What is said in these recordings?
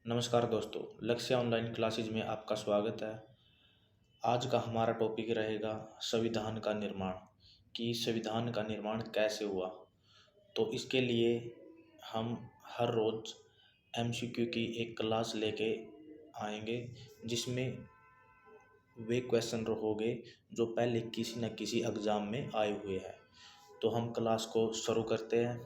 नमस्कार दोस्तों, लक्ष्य ऑनलाइन क्लासेज में आपका स्वागत है। आज का हमारा टॉपिक रहेगा संविधान का निर्माण, कि संविधान का निर्माण कैसे हुआ। तो इसके लिए हम हर रोज़ एमसीक्यू की एक क्लास लेके आएंगे, जिसमें वे क्वेश्चन होंगे जो पहले किसी न किसी एग्ज़ाम में आए हुए हैं। तो हम क्लास को शुरू करते हैं।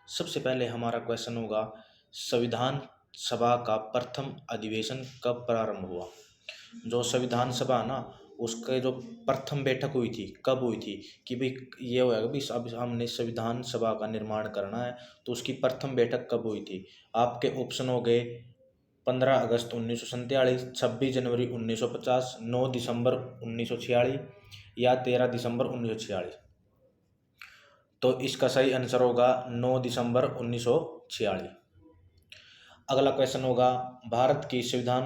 सबसे पहले हमारा क्वेश्चन होगा, संविधान सभा का प्रथम अधिवेशन कब प्रारंभ हुआ। जो संविधान सभा ना, उसके जो प्रथम बैठक हुई थी कब हुई थी, कि भाई ये होगा भी अब हमने संविधान सभा का निर्माण करना है, तो उसकी प्रथम बैठक कब हुई थी। आपके ऑप्शन हो गए 15 अगस्त 1947, 26 जनवरी 1950, 9 दिसंबर 1946 या 13 दिसंबर 1946। तो इसका सही आंसर होगा 9 दिसंबर 1946। अगला क्वेश्चन होगा, भारत की संविधान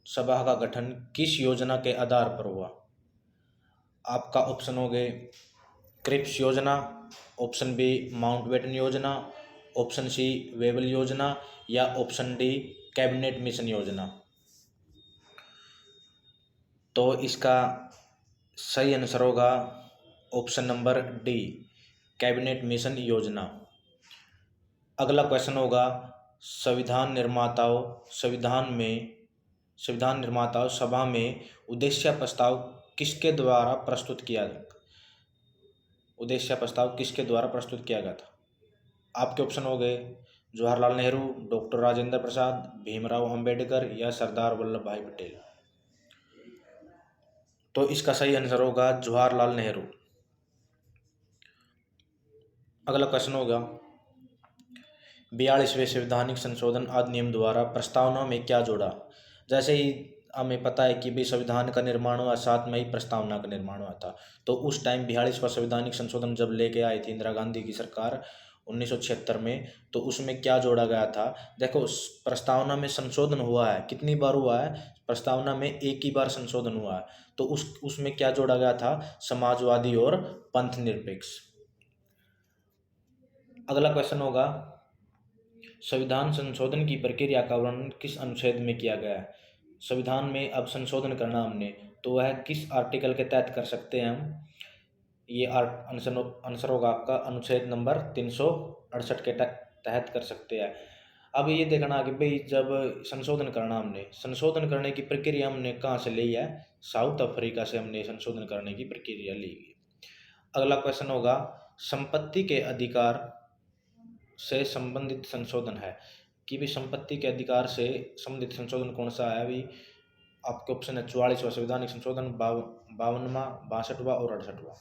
सभा का गठन किस योजना के आधार पर हुआ। आपका ऑप्शन हो गए क्रिप्स योजना, ऑप्शन बी माउंटबेटन योजना, ऑप्शन सी वेबल योजना या ऑप्शन डी कैबिनेट मिशन योजना। तो इसका सही आंसर होगा option number D cabinet mission योजना। अगला क्वेश्चन होगा, संविधान निर्माताओं सभा में उद्देश्य प्रस्ताव किसके द्वारा प्रस्तुत किया गया था। आपके ऑप्शन हो गए जवाहरलाल नेहरू, डॉक्टर राजेंद्र प्रसाद, भीमराव अंबेडकर या सरदार वल्लभ भाई पटेल। तो इसका सही आंसर होगा जवाहरलाल नेहरू। अगला क्वेश्चन होगा, 42वें संवैधानिक संशोधन अधिनियम द्वारा प्रस्तावना में क्या जोड़ा। जैसे ही हमें पता है कि भी संविधान का निर्माण हुआ, साथ में ही प्रस्तावना का निर्माण हुआ था। तो उस टाइम 42वां संवैधानिक संशोधन जब लेके आई थी इंदिरा गांधी की सरकार 1976 में, तो उसमें क्या जोड़ा गया था। देखो, प्रस्तावना में संशोधन हुआ है, कितनी बार हुआ है, प्रस्तावना में एक ही बार संशोधन हुआ है। तो उसमें क्या जोड़ा गया था, समाजवादी और पंथ निरपेक्ष। अगला क्वेश्चन होगा, संविधान संशोधन की प्रक्रिया का वर्णन किस अनुच्छेद में किया गया है। संविधान में अब संशोधन करना हमने, तो वह किस आर्टिकल के तहत कर सकते हैं हम। ये आंसर होगा आपका अनुच्छेद नंबर 368 के तहत कर सकते हैं। अब ये देखना कि भाई जब संशोधन करना, हमने संशोधन करने की प्रक्रिया हमने कहाँ से ली है, साउथ अफ्रीका से हमने संशोधन करने की प्रक्रिया ली है। अगला क्वेश्चन होगा, संपत्ति के अधिकार से संबंधित संशोधन है, कि भी संपत्ति के अधिकार से संबंधित संशोधन कौन सा है। अभी आपके ऑप्शन है 44वां संवैधानिक संशोधन, 52वां, 62वां और 68वां।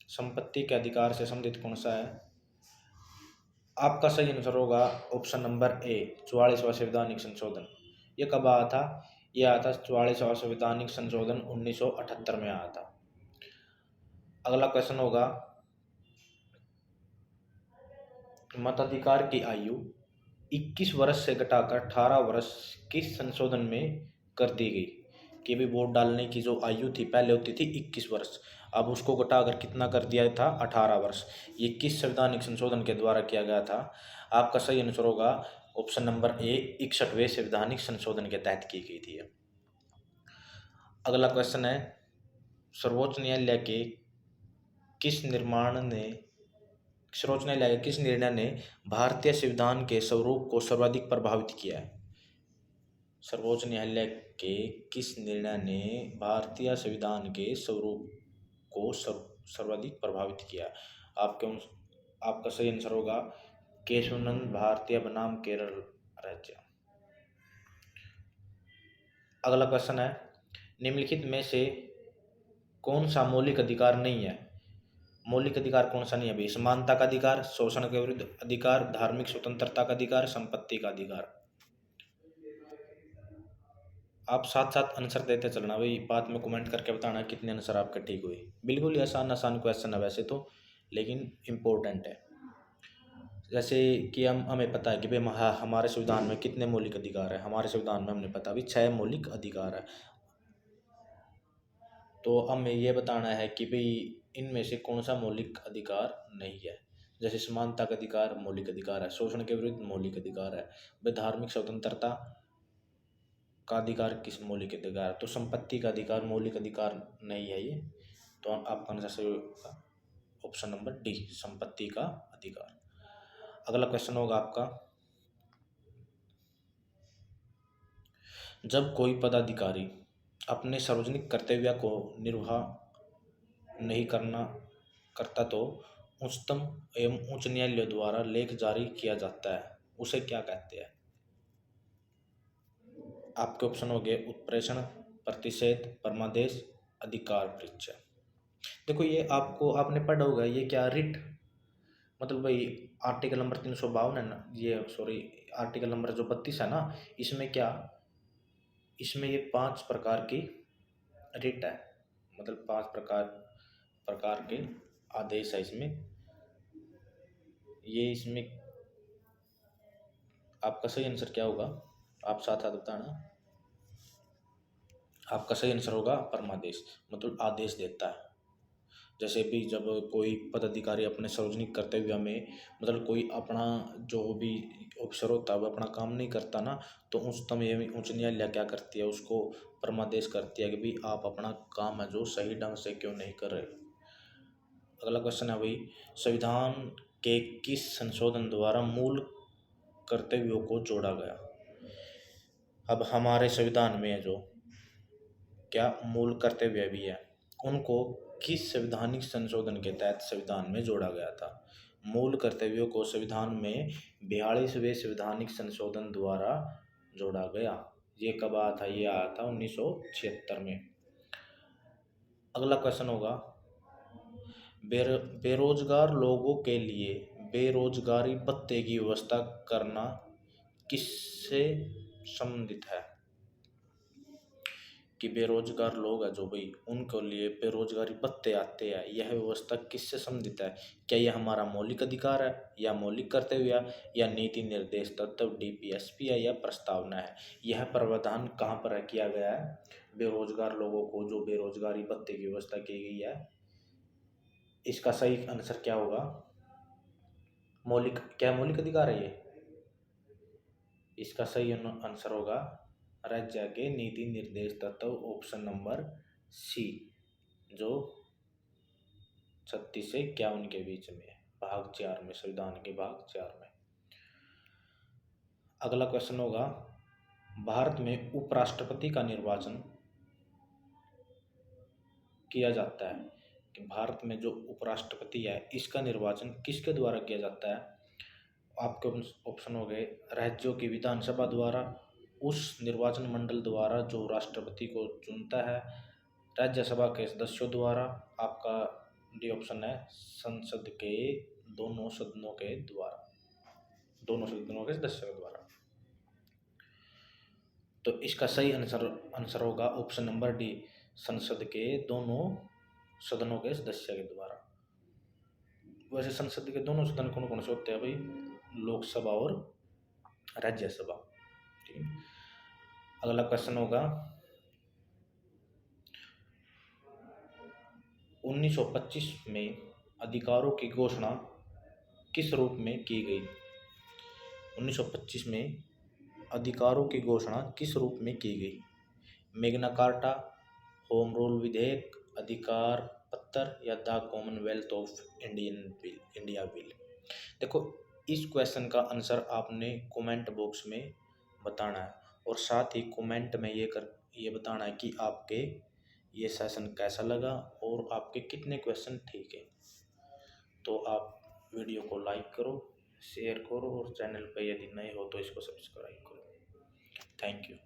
संपत्ति के अधिकार से संबंधित कौन सा है। आपका सही आंसर होगा ऑप्शन नंबर ए 44वां संवैधानिक संशोधन। ये कब आया था, यह आया था 44वां संवैधानिक संशोधन 1978 में आया था। अगला क्वेश्चन होगा, मताधिकार की आयु 21 वर्ष से घटाकर 18 वर्ष किस संशोधन में कर दी गई। कि भी वोट डालने की जो आयु थी पहले होती थी 21 वर्ष, अब उसको घटाकर कितना कर दिया था, 18 वर्ष। ये किस संवैधानिक संशोधन के द्वारा किया गया था। आपका सही आंसर होगा ऑप्शन नंबर ए 61वें संवैधानिक संशोधन के तहत की गई थी। अगला क्वेश्चन है, सर्वोच्च न्यायालय के किस निर्णय ने भारतीय संविधान के स्वरूप को सर्वाधिक प्रभावित किया है। सर्वोच्च न्यायालय के किस निर्णय ने भारतीय संविधान के स्वरूप को सर्वाधिक प्रभावित किया। आपका सही आंसर होगा केशवानंद भारतीय बनाम केरल राज्य। अगला क्वेश्चन है, निम्नलिखित में से कौन सा मौलिक अधिकार नहीं है। मौलिक अधिकार कौन सा नहीं है भाई, समानता का अधिकार, शोषण के विरुद्ध अधिकार, धार्मिक स्वतंत्रता का अधिकार, संपत्ति का अधिकार। आप साथ साथ आंसर देते चलना भाई, बाद में कमेंट करके बताना कितने आंसर आपके ठीक हुए। बिल्कुल ही आसान आसान क्वेश्चन है वैसे तो, लेकिन इम्पोर्टेंट है। जैसे कि हमें पता है कि भाई हमारे संविधान में कितने मौलिक अधिकार है। हमारे संविधान में हमने पता भी 6 मौलिक अधिकार है। तो हमें ये बताना है कि भाई इनमें से कौन सा मौलिक अधिकार नहीं है। जैसे समानता का अधिकार मौलिक अधिकार है, शोषण के विरुद्ध मौलिक अधिकार है, भाई धार्मिक स्वतंत्रता का अधिकार किस मौलिक अधिकार? तो संपत्ति का अधिकार मौलिक अधिकार नहीं है ये। तो आपका आंसर सही होगा ऑप्शन नंबर डी, संपत्ति का अधिकार। अगला क्वेश्चन होगा आपका, जब कोई पदाधिकारी अपने सार्वजनिक कर्तव्य को निर्वाह नहीं करता तो उच्चतम एवं उच्च न्यायालय द्वारा लेख जारी किया जाता है, उसे क्या कहते हैं? आपके ऑप्शन हो गए उत्प्रेषण, प्रतिषेध, परमादेश, अधिकार परीक्षा। देखो ये आपने पढ़ा होगा, ये क्या रिट मतलब भाई आर्टिकल नंबर 352 है ना, ये सॉरी आर्टिकल नंबर जो 32 है ना, इसमें ये 5 प्रकार की रिट है, मतलब 5 प्रकार के आदेश है इसमें। ये इसमें आपका सही आंसर क्या होगा, आप साथ साथ बताना। आपका सही आंसर होगा परमादेश, मतलब आदेश देता है। जैसे भी जब कोई पदाधिकारी अपने सार्वजनिक कर्तव्य में मतलब कोई अपना जो भी अफसर होता है वो अपना काम नहीं करता ना, तो उच्चतम एवं उच्च न्यायालय क्या करती है, उसको परमादेश करती है कि भाई आप अपना काम है जो सही ढंग से क्यों नहीं कर रहे। अगला क्वेश्चन है भाई, संविधान के किस संशोधन द्वारा मूल कर्तव्यों को जोड़ा गया? अब हमारे संविधान में जो क्या मूल कर्तव्य भी है, उनको किस संवैधानिक संशोधन के तहत संविधान में जोड़ा गया था? मूल कर्तव्यों को संविधान में 42वें संवैधानिक संशोधन द्वारा जोड़ा गया। ये कब आया था? ये आया था 1976 में। अगला क्वेश्चन होगा, बेरोजगार लोगों के लिए बेरोजगारी भत्ते की व्यवस्था करना किससे संबंधित है? कि बेरोजगार लोग हैं जो भाई उनके लिए बेरोजगारी भत्ते आते हैं, यह व्यवस्था किससे संबंधित है? क्या यह हमारा मौलिक अधिकार है या मौलिक कर्तव्य है या नीति निर्देश तत्व डीपीएसपी है या प्रस्तावना है? यह प्रावधान कहाँ पर किया गया है? बेरोजगार लोगों को जो बेरोजगारी भत्ते की व्यवस्था की गई है, इसका सही आंसर क्या होगा? मौलिक अधिकार है ये? इसका सही आंसर होगा राज्य के नीति निर्देश तत्व ऑप्शन नंबर सी, जो 36 से 51 के बीच में भाग 4 में, संविधान के भाग 4 में। अगला क्वेश्चन होगा, भारत में उपराष्ट्रपति का निर्वाचन किया जाता है कि भारत में जो उपराष्ट्रपति है इसका निर्वाचन किसके द्वारा किया जाता है? आपके ऑप्शन हो गए राज्यों की विधानसभा द्वारा, उस निर्वाचन मंडल द्वारा जो राष्ट्रपति को चुनता है, राज्यसभा के सदस्यों द्वारा, आपका डी ऑप्शन है संसद के दोनों सदनों के द्वारा, दोनों सदनों के सदस्यों के द्वारा। तो इसका सही आंसर होगा ऑप्शन नंबर डी, संसद के दोनों सदनों के सदस्य के द्वारा। वैसे संसद के दोनों सदन कौन कौन से होते हैं भाई? लोकसभा और राज्यसभा। ठीक है। अगला क्वेश्चन होगा, 1925 में अधिकारों की घोषणा किस रूप में की गई? 1925 में अधिकारों की घोषणा किस रूप में की गई? मैग्ना कार्टा, होम रूल विधेयक, अधिकार पत्र या the Commonwealth of India bill? देखो इस क्वेश्चन का आंसर आपने कमेंट बॉक्स में बताना है और साथ ही कमेंट में ये बताना है कि आपके ये सेशन कैसा लगा और आपके कितने क्वेश्चन ठीक है। तो आप वीडियो को लाइक करो, शेयर करो और चैनल पर यदि नए हो तो इसको सब्सक्राइब करो। Thank you.